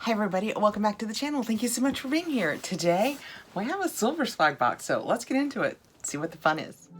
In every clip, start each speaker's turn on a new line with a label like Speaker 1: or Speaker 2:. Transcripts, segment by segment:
Speaker 1: Hi everybody, welcome back to the channel. Thank you so much for being here. Today, we have a silver swag box, so let's get into it, see what the fun is.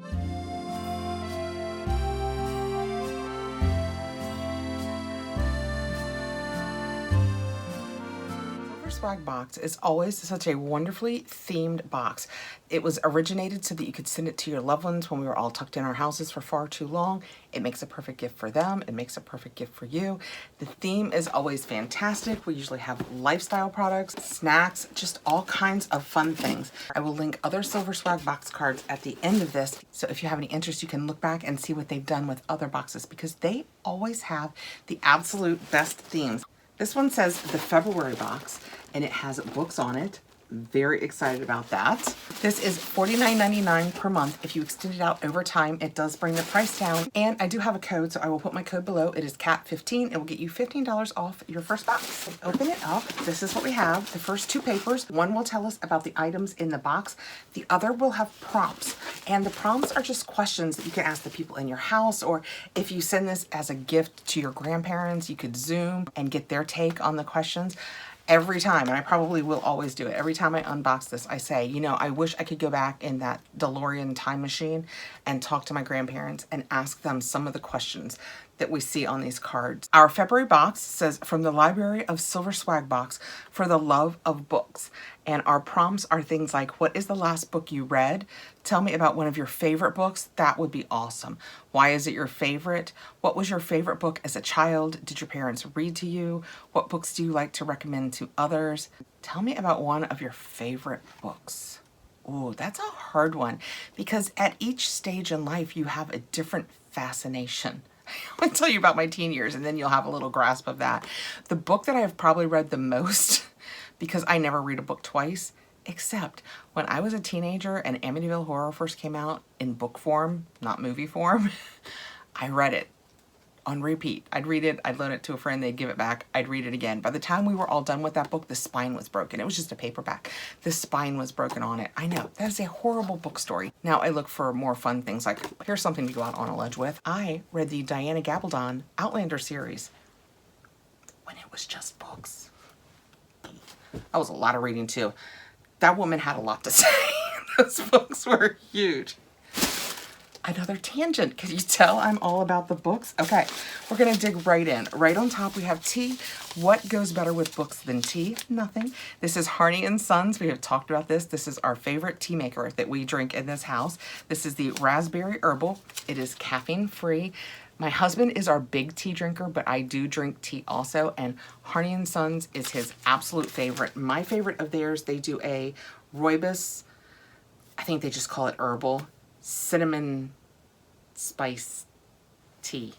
Speaker 1: Swag box is always such a wonderfully themed box. It was originated so that you could send it to your loved ones when we were all tucked in our houses for far too long. It makes a perfect gift for them. It makes a perfect gift for you. The theme is always fantastic. We usually have lifestyle products, snacks, just all kinds of fun things. I will link other silver swag box cards at the end of this. So if you have any interest, you can look back and see what they've done with other boxes because they always have the absolute best themes. This one says the February box, and it has books on it. Very excited about that. This is $49.99 per month. If you extend it out over time, it does bring the price down. And I do have a code, so I will put my code below. It is CAT15. It will get you $15 off your first box. Open it up. This is what we have. The first two papers. One will tell us about the items in the box. The other will have prompts. And the prompts are just questions that you can ask the people in your house, or if you send this as a gift to your grandparents, you could Zoom and get their take on the questions. Every time, and I probably will always do it, every time I unbox this, I say, you know, I wish I could go back in that DeLorean time machine and talk to my grandparents and ask them some of the questions that we see on these cards. Our February box says, from the Library of Silver Swag Box for the love of books. And our prompts are things like, what is the last book you read? Tell me about one of your favorite books. That would be awesome. Why is it your favorite? What was your favorite book as a child? Did your parents read to you? What books do you like to recommend to others? Tell me about one of your favorite books. Ooh, that's a hard one because at each stage in life, you have a different fascination. I'll tell you about my teen years and then you'll have a little grasp of that. The book that I have probably read the most, because I never read a book twice, except when I was a teenager and Amityville Horror first came out in book form, not movie form, I read it on repeat. I'd read it, I'd loan it to a friend, they'd give it back, I'd read it again. By the time we were all done with that book, the spine was broken. It was just a paperback. The spine was broken on it. I know, that is a horrible book story. Now I look for more fun things like, here's something to go out on a ledge with. I read the Diana Gabaldon Outlander series when it was just books. That was a lot of reading too. That woman had a lot to say. Those books were huge. Another tangent. Can you tell I'm all about the books? Okay, we're gonna dig right in. Right on top we have tea. What goes better with books than tea? Nothing. This is Harney Sons. We have talked about this. This is our favorite tea maker that we drink in this house. This is the raspberry herbal. It is caffeine free. My husband is our big tea drinker, but I do drink tea also, and Harney Sons is his absolute favorite. My favorite of theirs, they do a rooibos, I think they just call it herbal, cinnamon spice tea.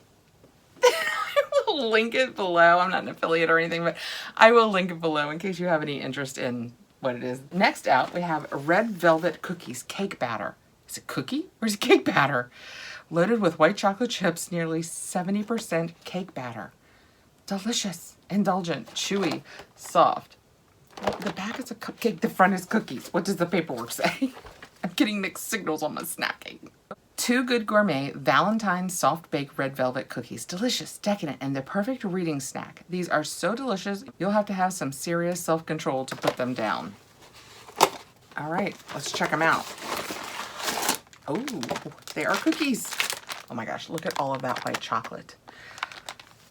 Speaker 1: I will link it below. I'm not an affiliate or anything, but I will link it below in case you have any interest in what it is. Next out, we have red velvet cookies cake batter. Is it cookie or is it cake batter? Loaded with white chocolate chips, nearly 70% cake batter. Delicious, indulgent, chewy, soft. The back is a cupcake, the front is cookies. What does the paperwork say? I'm getting mixed signals on my snacking. Too Good Gourmet Valentine's Soft Baked Red Velvet Cookies. Delicious, decadent, and the perfect reading snack. These are so delicious, you'll have to have some serious self-control to put them down. All right, let's check them out. Oh, they are cookies. Oh my gosh, look at all of that white chocolate.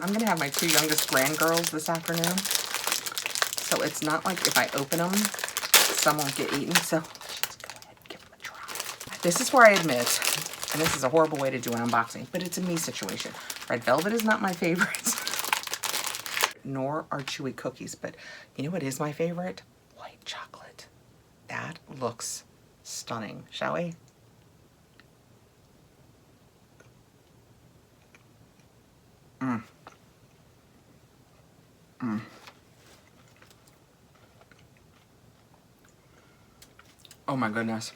Speaker 1: I'm gonna have my two youngest grandgirls this afternoon. So it's not like if I open them, some won't get eaten. So let's go ahead and give them a try. This is where I admit, and this is a horrible way to do an unboxing, but it's a me situation. Red velvet is not my favorite, nor are chewy cookies, but you know what is my favorite? White chocolate. That looks stunning, shall we? Oh my goodness.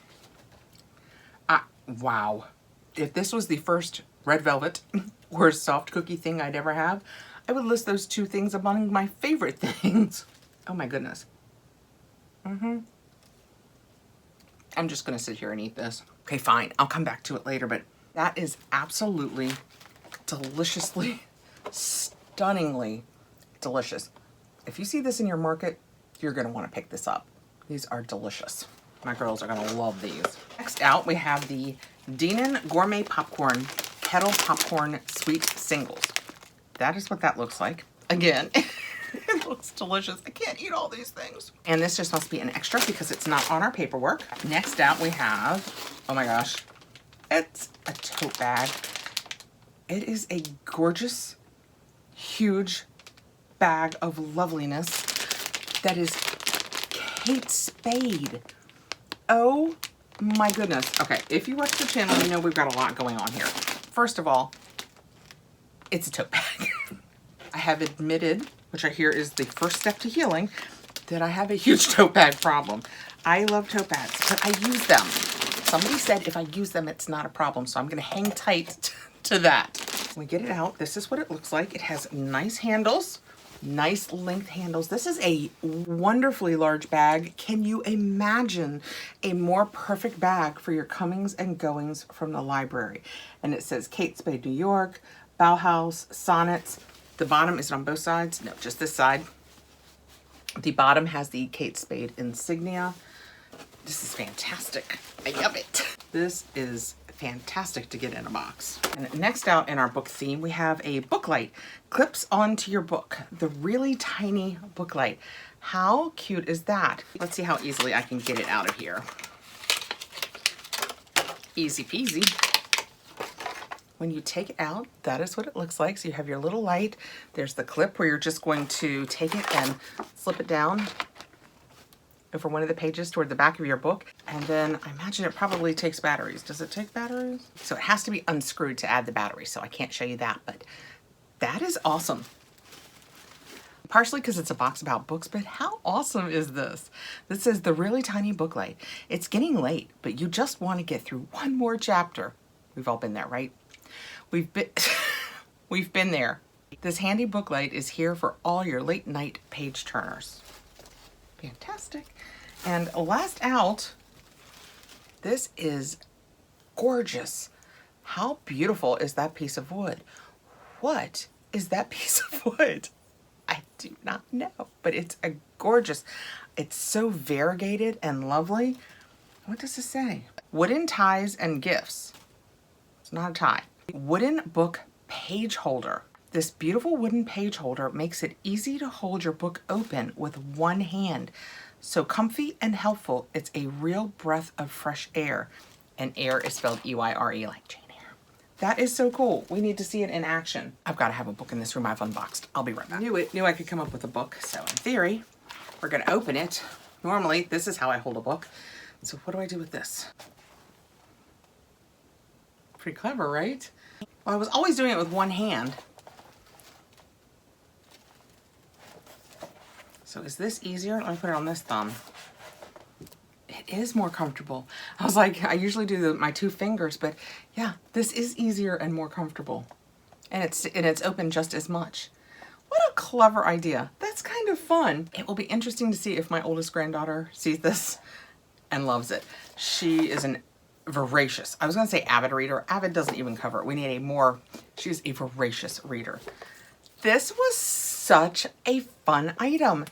Speaker 1: Wow. If this was the first red velvet or soft cookie thing I'd ever have, I would list those two things among my favorite things. Oh my goodness. I'm just gonna sit here and eat this. Okay, fine. I'll come back to it later, but that is absolutely deliciously, stunningly delicious. If you see this in your market, you're gonna wanna pick this up. These are delicious. My girls are gonna love these. Next out, we have the Denon Gourmet Popcorn Kettle Popcorn Sweet Singles. That is what that looks like. Again, it looks delicious. I can't eat all these things. And this just must be an extra because it's not on our paperwork. Next out we have, oh my gosh, it's a tote bag. It is a gorgeous, huge bag of loveliness that is Kate Spade. Oh my goodness. Okay, if you watch the channel, you know we've got a lot going on here. First of all, it's a tote bag. I have admitted, which I hear is the first step to healing, that I have a huge tote bag problem. I love tote bags, but I use them. Somebody said if I use them, it's not a problem, so I'm gonna hang tight to that. When we get it out, this is what it looks like. It has nice handles, nice length handles. This is a wonderfully large bag. Can you imagine a more perfect bag for your comings and goings from the library? And it says Kate Spade, New York, Bauhaus, Sonnets. The bottom is on both sides. No, just this side. The bottom has the Kate Spade insignia. This is fantastic. I love it. This is fantastic to get in a box. And next out in our book theme, we have a book light. Clips onto your book. The really tiny book light. How cute is that? Let's see how easily I can get it out of here. Easy peasy. When you take it out, that is what it looks like. So you have your little light. There's the clip where you're just going to take it and slip it down over one of the pages toward the back of your book. And then I imagine it probably takes batteries. Does it take batteries? So it has to be unscrewed to add the battery. So I can't show you that, but that is awesome. Partially because it's a box about books, but how awesome is this? This is the really tiny book light. It's getting late, but you just want to get through one more chapter. We've all been there, right? We've been there. This handy book light is here for all your late night page turners. Fantastic. And last out, this is gorgeous. How beautiful is that piece of wood? What is that piece of wood? I do not know, but it's a gorgeous, it's so variegated and lovely. What does it say? Wooden ties and gifts. It's not a tie. Wooden book page holder. This beautiful wooden page holder makes it easy to hold your book open with one hand. So comfy and helpful, it's a real breath of fresh air. And air is spelled E-Y-R-E like Jane Eyre. That is so cool. We need to see it in action. I've got to have a book in this room I've unboxed. I'll be right back. Knew I could come up with a book. So in theory, we're gonna open it. Normally, this is how I hold a book. So what do I do with this? Pretty clever, right? Well, I was always doing it with one hand. So is this easier? Let me put it on this thumb. It is more comfortable. I was like, I usually do my two fingers, but yeah, this is easier and more comfortable. And it's open just as much. What a clever idea. That's kind of fun. It will be interesting to see if my oldest granddaughter sees this and loves it. She is an voracious, I was gonna say avid reader. Avid doesn't even cover it. We need a more, she's a voracious reader. This was such a fun item.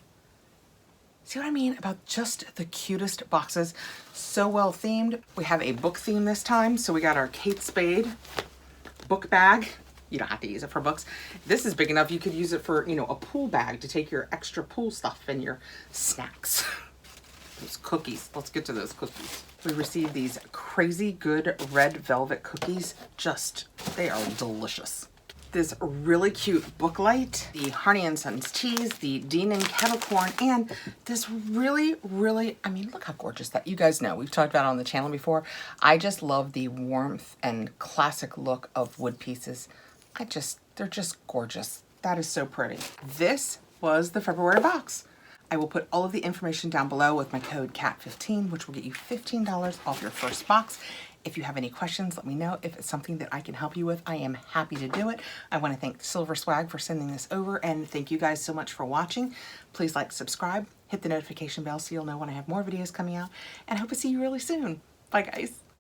Speaker 1: See what I mean about just the cutest boxes? So well themed. We have a book theme this time. So we got our Kate Spade book bag. You don't have to use it for books. This is big enough you could use it for, you know, a pool bag to take your extra pool stuff and your snacks. Those cookies. Let's get to those cookies. We received these crazy good red velvet cookies. They are delicious. This really cute book light, the Harney Sons Teas, the Denon Kettle Corn, and this really, I mean, look how gorgeous that, you guys know, we've talked about it on the channel before. I just love the warmth and classic look of wood pieces. They're just gorgeous. That is so pretty. This was the February box. I will put all of the information down below with my code CAT15, which will get you $15 off your first box. If you have any questions, let me know. If it's something that I can help you with, I am happy to do it. I want to thank Silver Swag for sending this over, and thank you guys so much for watching. Please like, subscribe, hit the notification bell so you'll know when I have more videos coming out, and I hope to see you really soon. Bye guys.